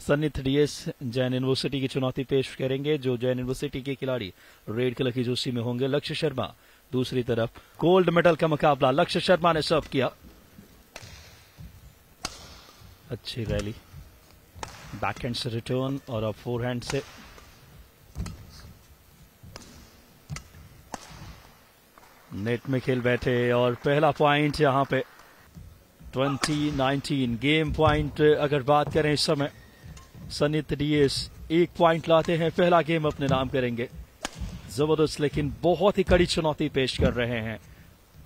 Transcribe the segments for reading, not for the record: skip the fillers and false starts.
सन्निथ DS Jain university की चुनौती पेश करेंगे, जो जैन यूनिवर्सिटी के खिलाड़ी रेड कलर की जर्सी में होंगे। लक्ष्य शर्मा दूसरी तरफ गोल्ड मेडल का मुकाबला। लक्ष्य शर्मा ने सर्व किया, अच्छी रैली, बैकहैंड से रिटर्न और अब फोरहैंड से नेट में खेल बैठे और पहला पॉइंट यहां पे 2019 गेम पॉइंट। अगर बात करें इस समय सन्निथ डीएस 1 पॉइंट लाते हैं, पहला गेम अपने नाम करेंगे। जबरदस्त लेकिन बहुत ही कड़ी चुनौती पेश कर रहे हैं।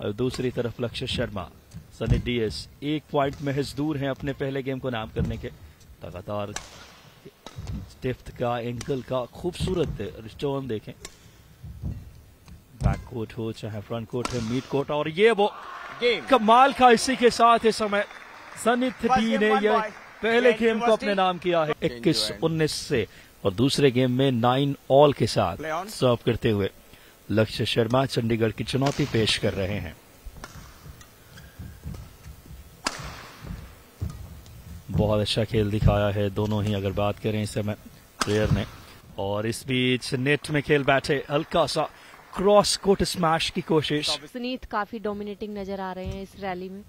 और दूसरी तरफ लक्ष्य शर्मा, सन्निथ डीएस 1 पॉइंट महज दूर हैं अपने पहले गेम को नाम करने के। लगातार डेप्थ का, एंगल का खूबसूरत रिटर्न देखें, बैक कोर्ट हो चाहे फ्रंट कोर्ट है, मिड कोर्ट, और ये वो कमाल का। इसी के साथ इस समय सन्निथ डी ने यह पहले गेम को अपने नाम किया है 21-19 से, और दूसरे गेम में 9 ऑल के साथ सर्व करते हुए लक्ष्य शर्मा चंडीगढ़ की चुनौती पेश कर रहे हैं। बहुत अच्छा खेल दिखाया है दोनों ही, अगर बात करें इस समय प्लेयर ने। और इस बीच नेट में खेल बैठे, हल्का सा क्रॉस कोर्ट स्मैश की कोशिश। सुनीत काफी डोमिनेटिंग नजर आ रहे हैं इस रैली में।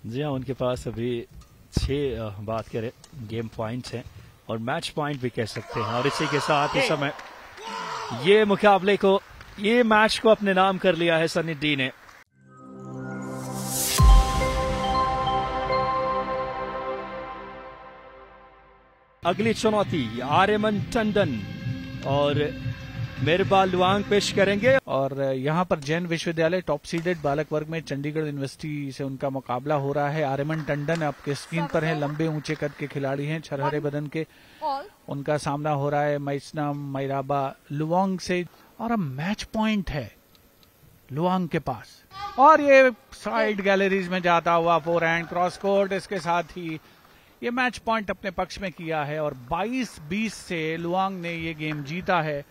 जी हाँ, उनके पास अभी 6 बात करें गेम पॉइंट्स हैं और मैच पॉइंट भी कह सकते हैं। और इसी के साथ इस समय ये मुकाबले को, ये मैच को अपने नाम कर लिया है सन्निथ डी ने। अगली चुनौती आर्यमन टंडन और मिरबा लुआंग पेश करेंगे। और यहाँ पर जैन विश्वविद्यालय टॉप सीडेड बालक वर्ग में चंडीगढ़ यूनिवर्सिटी से उनका मुकाबला हो रहा है। आर्यमन टंडन आपके स्क्रीन पर है, लंबे ऊंचे कद के खिलाड़ी हैं, छरहरे बदन के। उनका सामना हो रहा है मैसनम मिरबा लुआंग से, और अब मैच पॉइंट है लुआंग के पास। और ये साइड गैलरीज में जाता हुआ फोरहैंड क्रॉस कोर्ट, इसके साथ ही ये मैच पॉइंट अपने पक्ष में किया है और 22-20 से लुआंग ने ये गेम जीता है।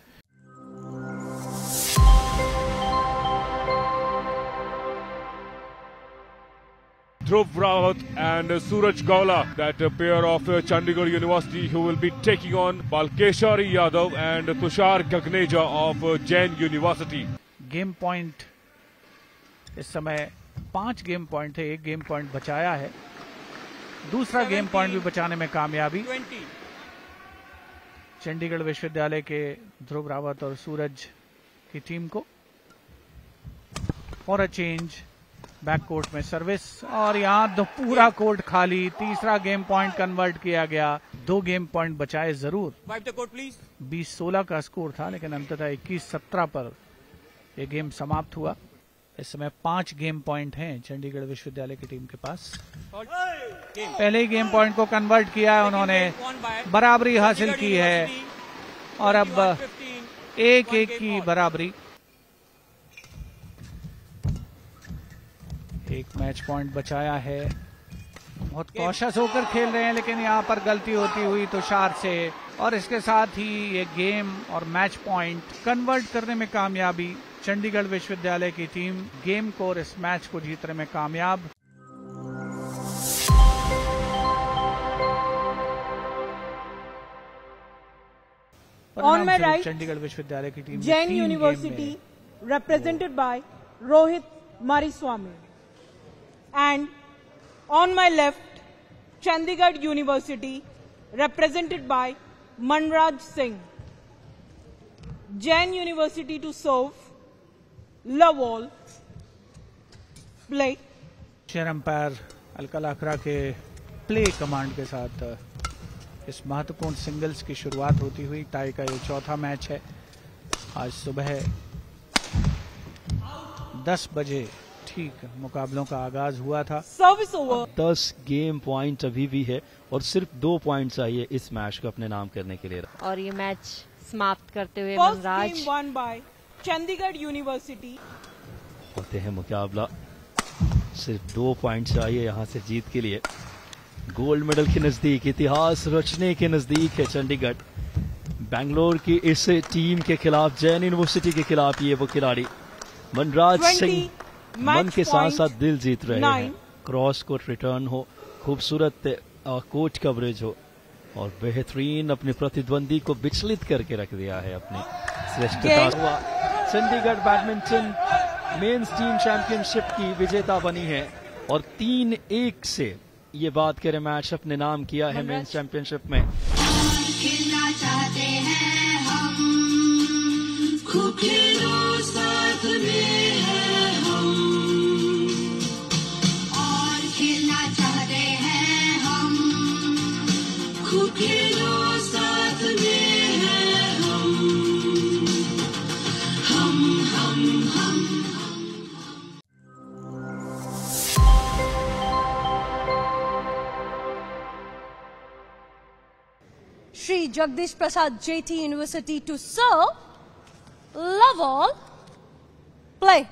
Dhruv Rawat and Suraj Gowla, that pair of Chandigarh University, who will be taking on Balkeshari Yadav and Tushar Gagneja of Jain University. Game point इस समय 5 गेम पॉइंट थे, 1 गेम पॉइंट बचाया है, दूसरा गेम पॉइंट भी बचाने में कामयाबी चंडीगढ़ विश्वविद्यालय के ध्रुव रावत और सूरज की टीम को। For a change back court में सर्विस, और यहाँ पूरा कोर्ट खाली। तीसरा गेम पॉइंट कन्वर्ट किया गया, 2 गेम पॉइंट बचाए जरूर। 20-16 का स्कोर था, लेकिन अंततः 21-17 पर यह गेम समाप्त हुआ। इस समय 5 गेम पॉइंट हैं चंडीगढ़ विश्वविद्यालय की टीम के पास। पहले ही गेम पॉइंट को कन्वर्ट किया है उन्होंने, बराबरी हासिल की है और अब 1-1 की बराबरी। एक मैच पॉइंट बचाया है, बहुत कॉशस होकर खेल रहे हैं, लेकिन यहाँ पर गलती होती हुई तुषार से, और इसके साथ ही ये गेम और मैच पॉइंट कन्वर्ट करने में कामयाबी। चंडीगढ़ विश्वविद्यालय की टीम गेम को और इस मैच को जीतने में कामयाब। On my right, चंडीगढ़ विश्वविद्यालय की team Jain University represented by Rohit Mariswamy, and on my left, Chandigarh University represented by Manraj Singh. Jain University to serve, Lawal, play. Chair umpire Alka Lakhra के प्ले कमांड के साथ इस महत्वपूर्ण सिंगल्स की शुरुआत होती हुई। टाई का ये 4था मैच है। आज सुबह 10 बजे ठीक मुकाबलों का आगाज हुआ था। Service over. 10 गेम पॉइंट अभी भी है और सिर्फ 2 पॉइंट चाहिए इस मैच को अपने नाम करने के लिए। और ये मैच समाप्त करते हुए first Manraj game one by Chandigarh university. होते हैं मुकाबला, सिर्फ 2 पॉइंट चाहिए यहाँ से जीत के लिए। गोल्ड मेडल के नजदीक, इतिहास रचने के नजदीक है चंडीगढ़। बेंगलोर की इस टीम के खिलाफ, जैन यूनिवर्सिटी के खिलाफ ये वो खिलाड़ी मनराज सिंह मन के साथ साथ दिल जीत रहे हैं। क्रॉस कोर्ट रिटर्न हो, खूबसूरत कोर्ट कवरेज हो, और बेहतरीन अपने प्रतिद्वंदी को विचलित करके रख दिया है अपनी श्रेष्ठता हुआ। Chandigarh badminton men's team championship की विजेता बनी है और 3-1 से ये बात करें मैच अपने नाम किया है मेंस चैंपियनशिप में। खेलना चाहते हैं हम, खूब खेलो साथ में है हम, और खेलना चाहते हैं हम, खूब खेलो साथ में है हम, हम। Shri Jagdish Prasad JT University to serve. Love all. Play.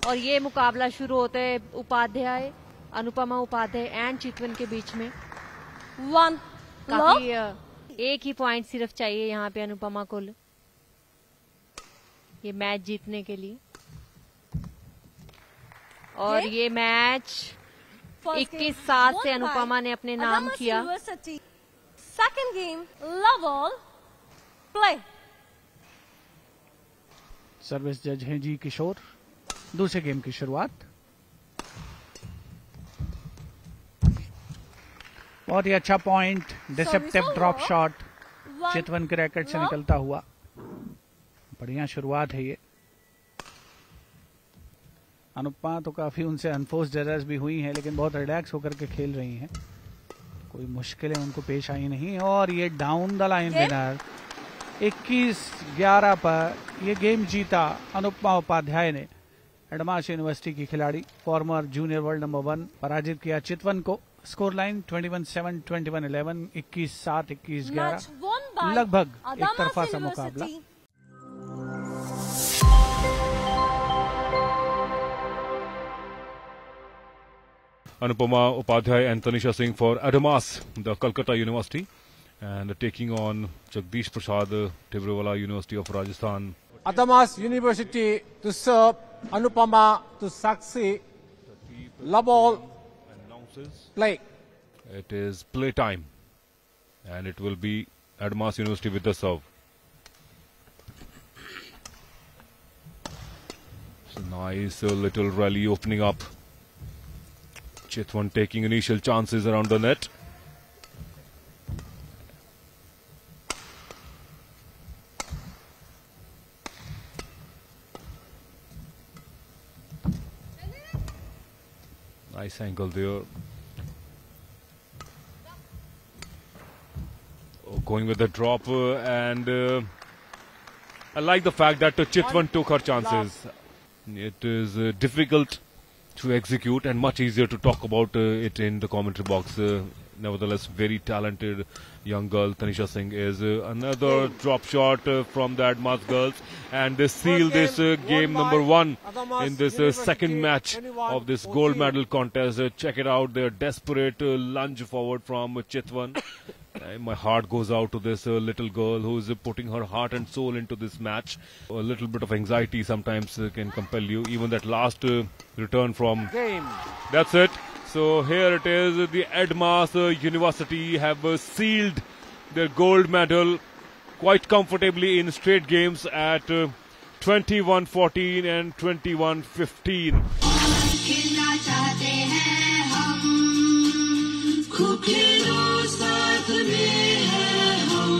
और ये मुकाबला शुरू होते है उपाध्याय, अनुपमा उपाध्याय एंड चितवन के बीच में। 1 काफी एक ही पॉइंट सिर्फ चाहिए यहाँ पे अनुपमा को ये मैच जीतने के लिए। और ये मैच 21-7 से अनुपमा ने अपने नाम किया। Second game, love all. Play. Service जज हैं जी किशोर। दूसरे गेम की शुरुआत। बहुत ही अच्छा पॉइंट, डिसेप्टिव ड्रॉप शॉट चितवन के रैकेट से निकलता हुआ। बढ़िया शुरुआत है ये। अनुपमा तो काफी उनसे अनफोर्स्ड एरर्स भी हुई हैं, लेकिन बहुत रिलैक्स होकर के खेल रही हैं, कोई मुश्किलें उनको पेश आई नहीं। और ये डाउन द लाइन विनर 21-11 पर ये गेम जीता अनुपमा उपाध्याय ने। एडमास यूनिवर्सिटी की खिलाड़ी, फॉर्मर जूनियर वर्ल्ड नंबर 1, पराजित किया चितवन को। स्कोर लाइन 21-7, 21-11, 21-7, 21-11, लगभग एक तरफा सा मुकाबला। Anupama Upadhyay and Tanisha Singh for Adamas, the Calcutta University, and taking on Jagdish Prasad, Tibrewala University of Rajasthan. Adamas University to serve, Anupama to succeed. Love all. Play. It is play time, and it will be Adamas University with the serve. It's a nice little rally opening up. Chitwan taking initial chances around the net. Nice angle there. Going with the drop and I like the fact that Chitwan took her chances. It is difficult to execute and much easier to talk about it in the commentary box. Nevertheless, very talented young girl Tanisha Singh is another drop shot from the Adamas girls, and they seal this game number 1 in this second match of this gold medal contest. Check it out, their desperate lunge forward from Chitwan. My heart goes out to this little girl who is putting her heart and soul into this match. A little bit of anxiety sometimes can compel you. Even that last return from Game. That's it. So here it is. The Adamas University have sealed their gold medal quite comfortably in straight games at 21-14 and 21-15. खेलना चाहते हैं हम, खूब खेलो साथ में है हम,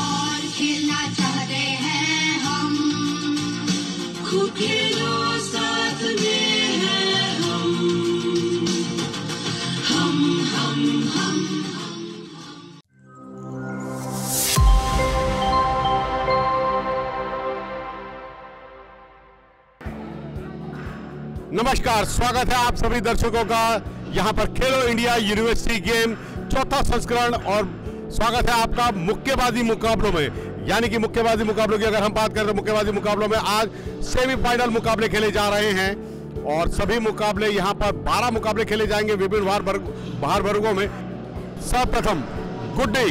और खेलना चाहते हैं हम, खूब खेलो साथ में है हम, हम। नमस्कार, स्वागत है आप सभी दर्शकों का यहां पर खेलो इंडिया यूनिवर्सिटी गेम चौथा संस्करण, और स्वागत है आपका मुक्केबाजी मुकाबलों में। यानी कि मुक्केबाजी मुकाबलों की अगर हम बात करें तो मुक्केबाजी मुकाबलों में आज सेमीफाइनल मुकाबले खेले जा रहे हैं, और सभी मुकाबले यहां पर 12 मुकाबले खेले जाएंगे विभिन्न भार वर्गों में। सर्वप्रथम गुड्डी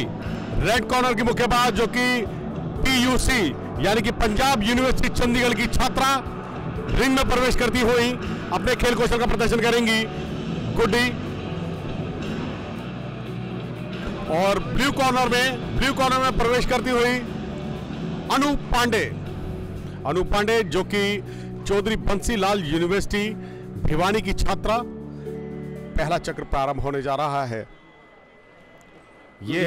रेड कॉर्नर की मुक्केबाज, जो कि PUC यानी कि पंजाब यूनिवर्सिटी चंडीगढ़ की छात्रा, रिंग में प्रवेश करती हुई अपने खेल कौशल का प्रदर्शन करेंगी। गुड्डी और ब्लू कॉर्नर में प्रवेश करती हुई अनु पांडे जो कि चौधरी बंसीलाल यूनिवर्सिटी भिवानी की छात्रा। पहला चक्र प्रारंभ होने जा रहा है। ये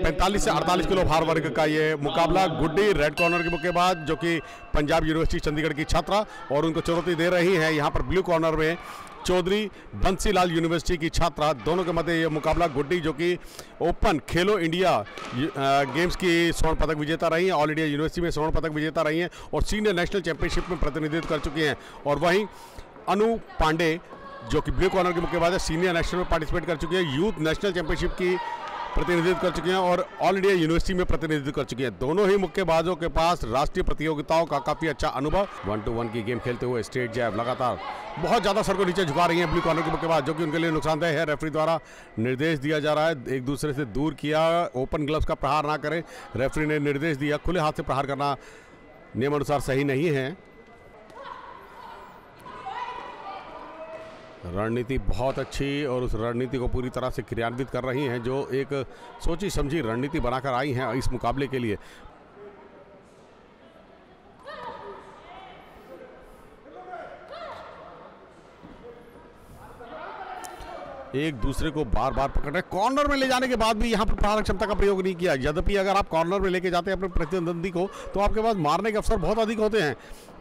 45 से 48 किलो भार वर्ग का ये मुकाबला। गुड्डी रेड कॉर्नर के मुक्केबाज जो कि पंजाब यूनिवर्सिटी चंडीगढ़ की छात्रा और उनको चुनौती दे रही है। यहाँ पर ब्लू कॉर्नर में चौधरी बंसीलाल यूनिवर्सिटी की छात्रा। दोनों के मध्य ये मुकाबला। गुड्डी जो कि ओपन खेलो इंडिया गेम्स की स्वर्ण पदक विजेता रही हैं, ऑल इंडिया यूनिवर्सिटी में स्वर्ण पदक विजेता रही हैं और सीनियर नेशनल चैंपियनशिप में प्रतिनिधित्व कर चुकी हैं। और वहीं अनु पांडे जो कि ब्लू कॉर्नर की मुक्केबाज है, सीनियर नेशनल में पार्टिसिपेट कर चुकी है, यूथ नेशनल चैंपियनशिप की प्रतिनिधित्व कर चुके हैं और ऑल इंडिया यूनिवर्सिटी में प्रतिनिधित्व कर चुके हैं। दोनों ही मुक्केबाजों के पास राष्ट्रीय प्रतियोगिताओं का काफी अच्छा अनुभव। 1-2-1 की गेम खेलते हुए स्ट्रेट जैब लगातार बहुत ज्यादा सर को नीचे झुका रही हैं ब्लू कॉर्नर के मुक्केबाज, जो कि उनके लिए नुकसानदेह है। रेफरी द्वारा निर्देश दिया जा रहा है एक दूसरे से दूर किया, ओपन ग्लव्स का प्रहार ना करें। रेफरी ने निर्देश दिया, खुले हाथ से प्रहार करना नियमानुसार सही नहीं है। रणनीति बहुत अच्छी और उस रणनीति को पूरी तरह से क्रियान्वित कर रही हैं, जो एक सोची समझी रणनीति बनाकर आई हैं इस मुकाबले के लिए। एक दूसरे को बार बार पकड़ रहे। कॉर्नर में ले जाने के बाद भी यहाँ पर प्रहार क्षमता का प्रयोग नहीं किया। यद्यपि अगर आप कॉर्नर में लेके जाते हैं अपने प्रतिद्वंदी को तो आपके पास मारने के अवसर बहुत अधिक होते हैं।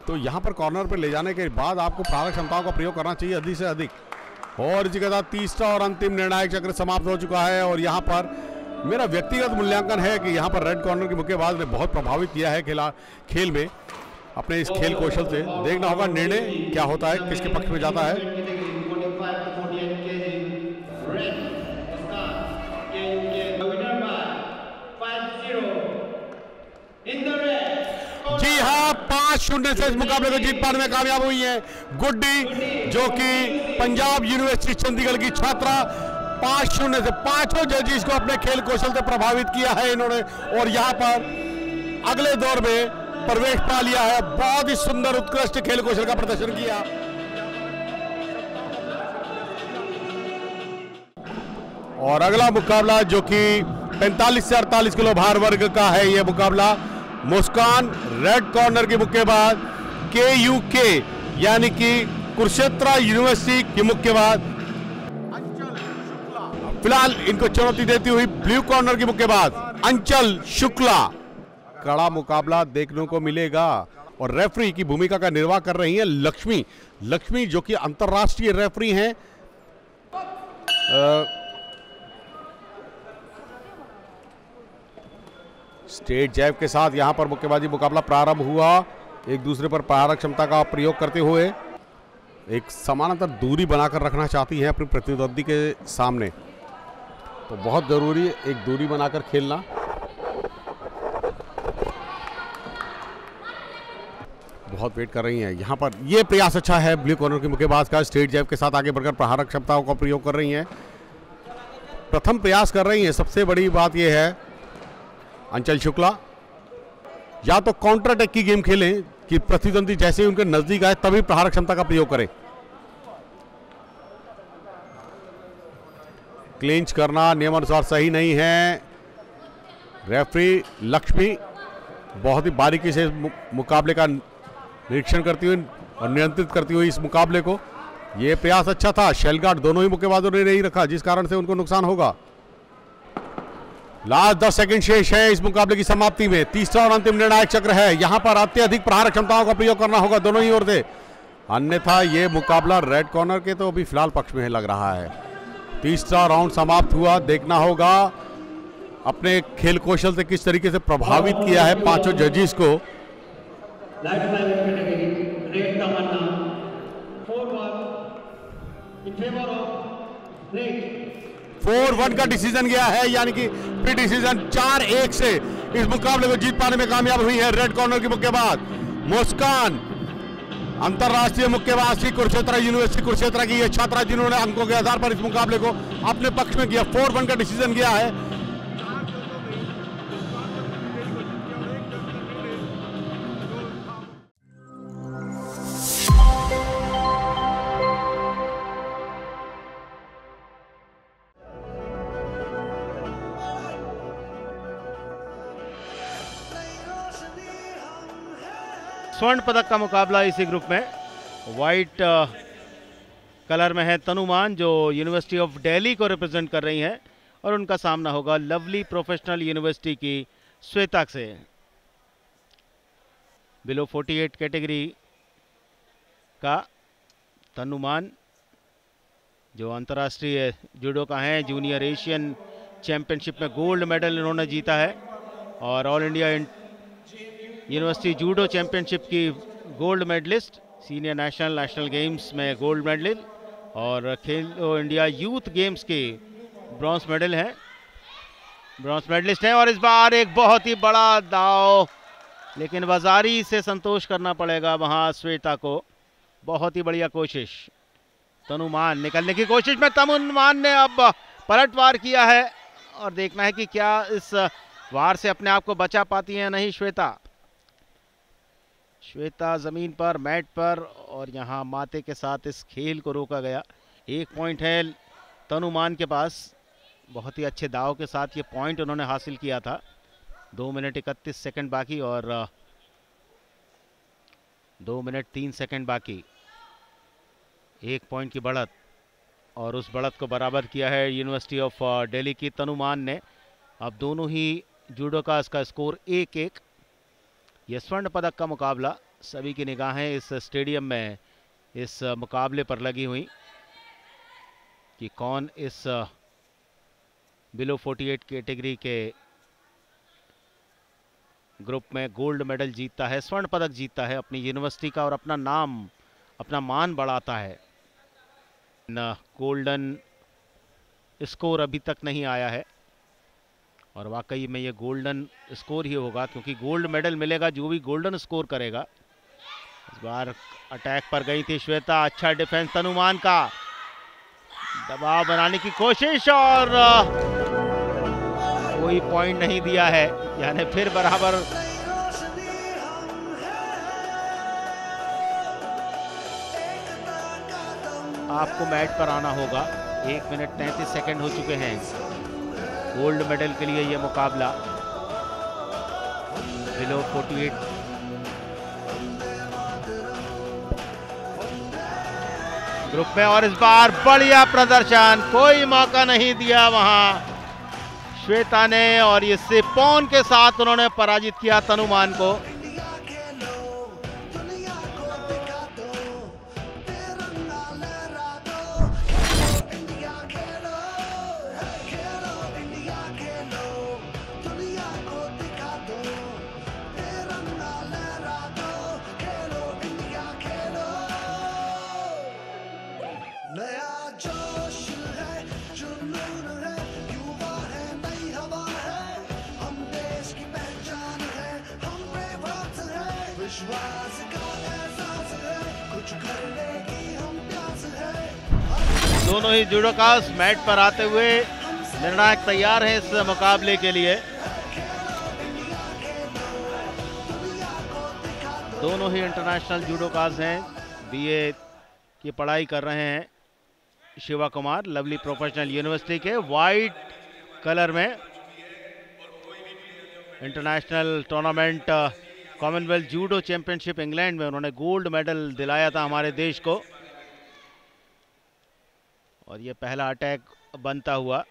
तो यहाँ पर कॉर्नर पर ले जाने के बाद आपको प्रहार क्षमताओं का प्रयोग करना चाहिए अधिक से अधिक। और इसी के साथ तीसरा और अंतिम निर्णायक चक्र समाप्त हो चुका है। और यहाँ पर मेरा व्यक्तिगत मूल्यांकन है कि यहाँ पर रेड कॉर्नर के मुक्केबाज ने बहुत प्रभावित किया है खेल में अपने इस खेल कौशल से। देखना होगा निर्णय क्या होता है, किसके पक्ष में जाता है। जी हाँ, 5-0 से इस मुकाबले को जीत पाने में कामयाब हुई है गुड्डी, जो कि पंजाब यूनिवर्सिटी चंडीगढ़ की छात्रा। 5-0 से पांचों जजेस को अपने खेल कौशल से प्रभावित किया है इन्होंने और यहाँ पर अगले दौर में प्रवेश पा लिया है। बहुत ही सुंदर उत्कृष्ट खेल कौशल का प्रदर्शन किया। और अगला मुकाबला जो कि 45 से 48 किलो भार वर्ग का है, यह मुकाबला मुस्कान रेड कॉर्नर के मुक्केबाज KUK यानी कि कुरुक्षेत्र यूनिवर्सिटी की मुक्केबाज। फिलहाल इनको चुनौती देती हुई ब्लू कॉर्नर की मुक्केबाज अंचल शुक्ला। कड़ा मुकाबला देखने को मिलेगा और रेफरी की भूमिका का निर्वाह कर रही हैं लक्ष्मी जो कि अंतर्राष्ट्रीय रेफरी हैं। स्ट्रेट जैब के साथ यहां पर मुक्केबाजी मुकाबला प्रारंभ हुआ। एक दूसरे पर प्रहार क्षमता का प्रयोग करते हुए एक समानांतर दूरी बनाकर रखना चाहती हैं अपने प्रतिद्वंदी के सामने, तो बहुत जरूरी है एक दूरी बनाकर खेलना। बहुत वेट कर रही हैं यहां पर। यह प्रयास अच्छा है ब्लू कॉर्नर के मुक्केबाज का, स्ट्रेट जैब के साथ आगे बढ़कर प्रहार क्षमताओं का प्रयोग कर रही हैं। प्रथम प्रयास कर रही हैं। सबसे बड़ी बात यह है अंचल शुक्ला या तो काउंटर अटैक की गेम खेलें कि प्रतिद्वंदी जैसे ही उनके नजदीक आए तभी प्रहार क्षमता का प्रयोग करें। क्लिंच करना नियमानुसार सही नहीं है। रेफरी लक्ष्मी बहुत ही बारीकी से मुकाबले का निरीक्षण करती हुई और नियंत्रित करती हुई इस मुकाबले को। यह प्रयास अच्छा था। शेलगार्ड दोनों ही मुक्केबाजों ने नहीं रखा, जिस कारण से उनको नुकसान होगा। लास्ट 10 सेकंड शेष है इस मुकाबले की समाप्ति में। तीसरा और अंतिम निर्णायक चक्र है। यहां पर अत्यधिक प्रहार क्षमताओं का प्रयोग करना होगा दोनों ही ओर से, अन्यथा यह मुकाबला रेड कॉर्नर के तो अभी फिलहाल पक्ष में लग रहा है। तीसरा राउंड समाप्त हुआ। देखना होगा अपने खेल कौशल से किस तरीके से प्रभावित किया है पांचों जजेस को। 4-1 का डिसीजन गया है, यानी कि फिर डिसीजन 4-1 से इस मुकाबले को जीत पाने में कामयाब हुई है रेड कॉर्नर की मुक्केबाज मुस्कान। अंतरराष्ट्रीय मुक्केबाज थी कुरुक्षेत्र यूनिवर्सिटी कुरुक्षेत्र की यह छात्रा, जिन्होंने अंकों के आधार पर इस मुकाबले को अपने पक्ष में किया। 4-1 का डिसीजन गया है। स्वर्ण पदक का मुकाबला इसी ग्रुप में। व्हाइट कलर में है तनुमान जो यूनिवर्सिटी ऑफ दिल्ली को रिप्रेजेंट कर रही हैं, और उनका सामना होगा लवली प्रोफेशनल यूनिवर्सिटी की श्वेता से। बिलो 48 कैटेगरी का तनुमान जो अंतर्राष्ट्रीय जूडो का है, जूनियर एशियन चैंपियनशिप में गोल्ड मेडल इन्होंने जीता है, और all India university judo championship की gold medallist, senior national games में गोल्ड मेडल, और खेलो इंडिया यूथ गेम्स की ब्रॉन्ज मेडल है, ब्रॉन्ज मेडलिस्ट है। और इस बार एक बहुत ही बड़ा दाव, लेकिन वजारी से संतोष करना पड़ेगा वहां श्वेता को। बहुत ही बढ़िया कोशिश, तनुमान निकलने की कोशिश में, तनुमान ने अब पलटवार किया है, और देखना है कि क्या इस वार से अपने आप को बचा पाती है नहीं श्वेता। श्वेता जमीन पर, मैट पर, और यहाँ माते के साथ इस खेल को रोका गया। 1 पॉइंट है तनुमान के पास, बहुत ही अच्छे दाव के साथ ये पॉइंट उन्होंने हासिल किया था। 2 मिनट 31 सेकंड बाकी और 2 मिनट 3 सेकंड बाकी। 1 पॉइंट की बढ़त, और उस बढ़त को बराबर किया है यूनिवर्सिटी ऑफ दिल्ली की तनुमान ने। अब दोनों ही जूडोकास का स्कोर 1-1। यह स्वर्ण पदक का मुकाबला, सभी की निगाहें इस स्टेडियम में इस मुकाबले पर लगी हुई कि कौन इस बिलो 48 कैटेगरी के ग्रुप में गोल्ड मेडल जीतता है, स्वर्ण पदक जीतता है अपनी यूनिवर्सिटी का, और अपना नाम, अपना मान बढ़ाता है। गोल्डन स्कोर अभी तक नहीं आया है, और वाकई में ये गोल्डन स्कोर ही होगा, क्योंकि गोल्ड मेडल मिलेगा जो भी गोल्डन स्कोर करेगा। इस बार अटैक पर गई थी श्वेता, अच्छा डिफेंस तनुमान का, दबाव बनाने की कोशिश, और कोई पॉइंट नहीं दिया है, यानी फिर बराबर। आपको मैट पर आना होगा। 1 मिनट 33 सेकंड हो चुके हैं गोल्ड मेडल के लिए ये मुकाबला बिलो 48 ग्रुप में। और इस बार बढ़िया प्रदर्शन, कोई मौका नहीं दिया वहां श्वेता ने, और ये सिपोन के साथ उन्होंने पराजित किया तनुमान को। दोनों ही जूडोकास मैट पर आते हुए निर्णायक तैयार हैं इस मुकाबले के लिए। दोनों ही इंटरनेशनल जूडोकास हैं, बीए की पढ़ाई कर रहे हैं। Shiva Kumar lovely professional university के वाइट कलर में international tournament Commonwealth judo championship England में उन्होंने गोल्ड मेडल दिलाया था हमारे देश को, और ये पहला अटैक बनता हुआ।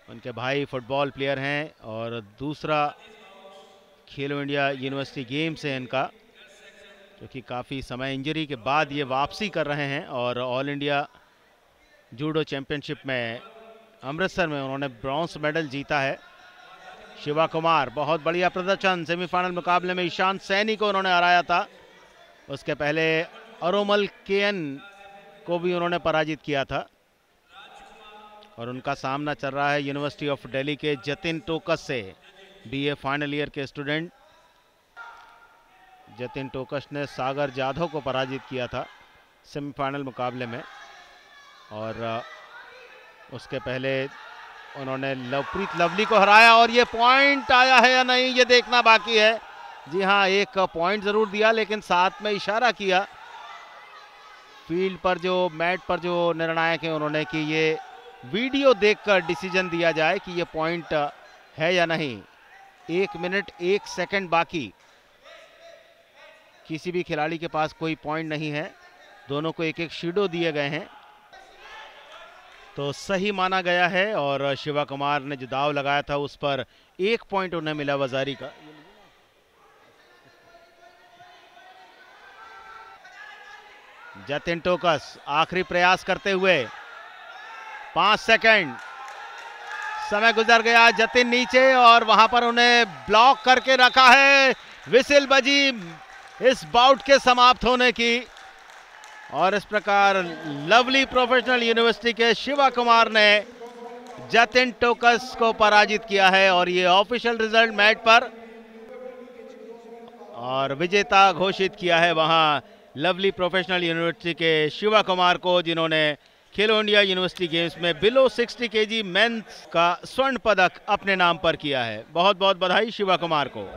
उनके भाई फुटबॉल प्लेयर हैं, और दूसरा खेलो इंडिया यूनिवर्सिटी गेम्स है इनका, क्योंकि काफ़ी समय इंजरी के बाद ये वापसी कर रहे हैं। और ऑल इंडिया जूडो चैंपियनशिप में अमृतसर में उन्होंने ब्रॉन्ज मेडल जीता है। शिवा कुमार बहुत बढ़िया प्रदर्शन, सेमीफाइनल मुकाबले में ईशान सैनी को उन्होंने हराया था, उसके पहले अरोमल केएन को भी उन्होंने पराजित किया था। और उनका सामना चल रहा है यूनिवर्सिटी ऑफ दिल्ली के जतिन टोकस से, बीए फाइनल ईयर के स्टूडेंट। जतिन टोकस ने सागर जाधव को पराजित किया था सेमीफाइनल मुकाबले में, और उसके पहले उन्होंने लवप्रीत लवली को हराया। और ये पॉइंट आया है या नहीं ये देखना बाकी है। जी हाँ, एक पॉइंट जरूर दिया, लेकिन साथ में इशारा किया फील्ड पर जो मैट पर जो निर्णायक हैं उन्होंने कि ये वीडियो देखकर डिसीजन दिया जाए कि ये पॉइंट है या नहीं। 1 मिनट 1 सेकंड बाकी। किसी भी खिलाड़ी के पास कोई पॉइंट नहीं है, दोनों को एक एक शीडो दिए गए हैं, तो सही माना गया है। और शिवा कुमार ने जो दाव लगाया था उस पर 1 पॉइंट उन्हें मिला वजारी का। जतिन टोकस आखिरी प्रयास करते हुए 5 सेकंड समय गुजर गया। जतिन नीचे और वहां पर उन्हें ब्लॉक करके रखा है। विसिल बजी इस बाउट के समाप्त होने की और इस प्रकार लवली प्रोफेशनल यूनिवर्सिटी के शिवा कुमार ने जतिन टोकस को पराजित किया है और ये ऑफिशियल रिजल्ट मैच पर और विजेता घोषित किया है वहां लवली प्रोफेशनल यूनिवर्सिटी के शिवा कुमार को, जिन्होंने खेलो इंडिया यूनिवर्सिटी गेम्स में बिलो 60 केजी मेंस का स्वर्ण पदक अपने नाम पर किया है। बहुत बहुत बधाई शिवा कुमार को।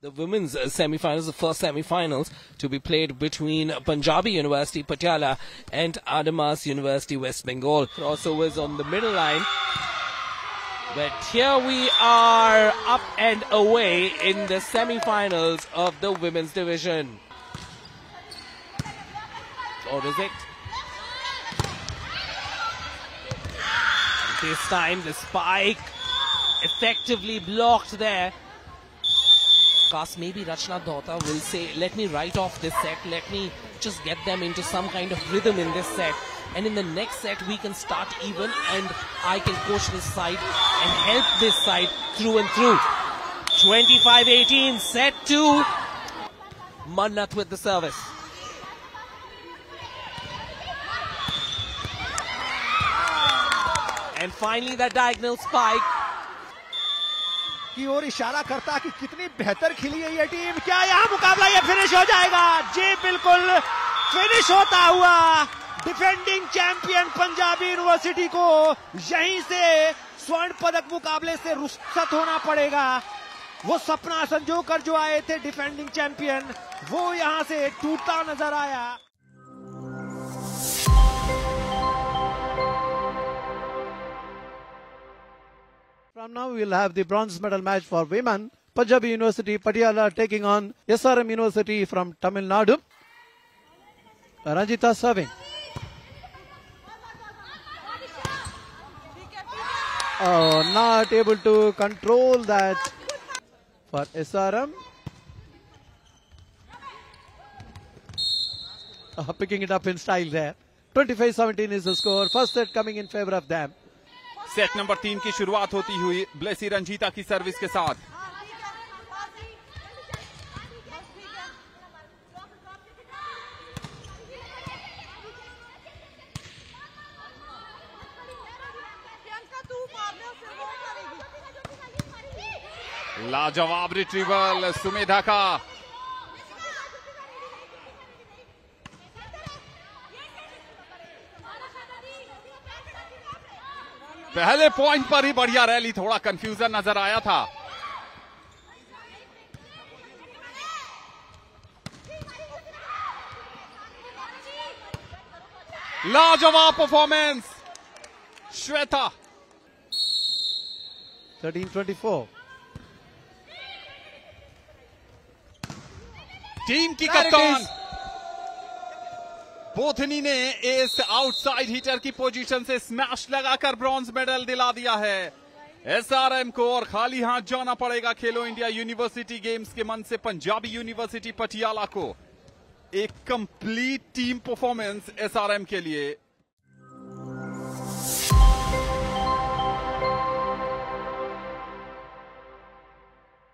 The women's semi-finals, the first semi-finals to be played between Punjabi University Patiala and Adamas University West Bengal. Crossovers on the middle line. But here we are up and away in the semi-finals of the women's division. Or is it? This time the spike effectively blocked there. Maybe Rachna Dota will say, let me write off this set, let me just get them into some kind of rhythm in this set, and in the next set we can start even and I can coach this side and help this side through and through. 25-18, set 2. Mannat with the service. And finally that diagonal spike. की ओर इशारा करता कि कितनी बेहतर खेली है ये team. क्या यहाँ मुकाबला ये फिनिश हो जाएगा? जी बिल्कुल, फिनिश होता हुआ डिफेंडिंग चैंपियन पंजाबी यूनिवर्सिटी को यहीं से स्वर्ण पदक मुकाबले से रुखसत होना पड़ेगा। वो सपना संजो कर जो आए थे डिफेंडिंग चैंपियन, वो यहाँ से टूटता नजर आया। From now, we will have the bronze medal match for women. Punjabi University Patiala taking on SRM University from Tamil Nadu. Ranjita serving. Oh, not able to control that for SRM. Picking it up in style there. 25-17 is the score. First set coming in favor of them. Set number 3 की शुरुआत होती हुई ब्लेसी रंजीता की service के साथ। लाजवाब retrieval Sumedha का। पहले पॉइंट पर ही बढ़िया रैली, थोड़ा कंफ्यूजन नजर आया था। लाजवाब परफॉर्मेंस श्वेता। 13-24 टीम की कप्तान बोथनी ने इस आउटसाइड हिटर की पोजीशन से स्मैश लगाकर ब्रॉन्ज मेडल दिला दिया है एसआरएम को, और खाली हाथ जाना पड़ेगा खेलो इंडिया यूनिवर्सिटी गेम्स के मन से पंजाबी यूनिवर्सिटी पटियाला को। एक कंप्लीट टीम परफॉर्मेंस एसआरएम के लिए।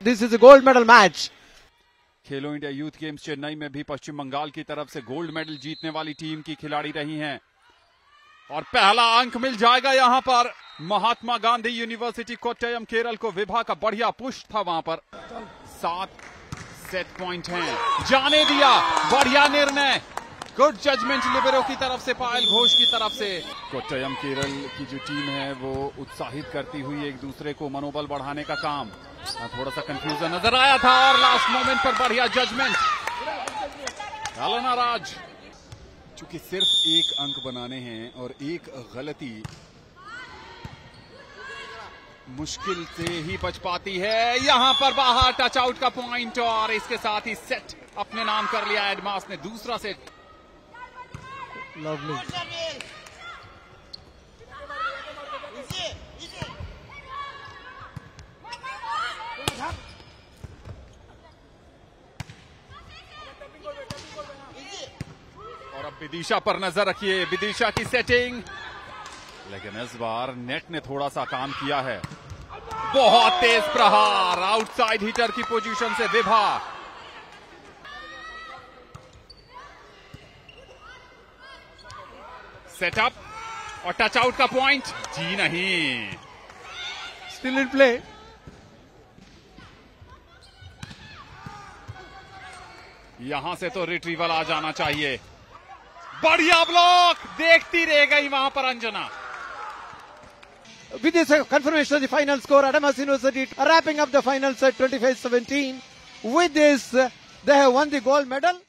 This is a gold medal match. Khelo India youth games Chennai में भी पश्चिम बंगाल की तरफ से गोल्ड मेडल जीतने वाली टीम की खिलाड़ी रही हैं और पहला अंक मिल जाएगा यहां पर महात्मा गांधी यूनिवर्सिटी कोट्टयम केरल को। विभा का बढ़िया पुश था वहां पर। 7 सेट पॉइंट हैं, जाने दिया, बढ़िया निर्णय, गुड जजमेंट लिबेरो की तरफ से, पायल घोष की तरफ से। कोट्टयम केरल की जो टीम है वो उत्साहित करती हुई एक दूसरे को मनोबल बढ़ाने का काम। थोड़ा सा कंफ्यूजन नजर आया था और लास्ट मोमेंट पर बढ़िया जजमेंट। एलेना राज, चूंकि सिर्फ एक अंक बनाने हैं और एक गलती मुश्किल से ही बच पाती है। यहां पर बाहर टच आउट का पॉइंट और इसके साथ ही सेट अपने नाम कर लिया एडमास ने। दूसरा सेट लवली। और अब विदिशा पर नजर रखिए, विदिशा की सेटिंग, लेकिन इस बार नेट ने थोड़ा सा काम किया है। बहुत तेज प्रहार, आउटसाइड हिटर की पोजीशन से विभा। सेटअप और टच आउट का पॉइंट, जी नहीं, स्टिल इन प्ले। यहां से तो रिट्रीवल आ जाना चाहिए। बढ़िया ब्लॉक, देखती रह गई वहां पर Anjana. With this confirmation of the final score, Adamas University wrapping up the final set 25-17. With this, they have won the gold medal.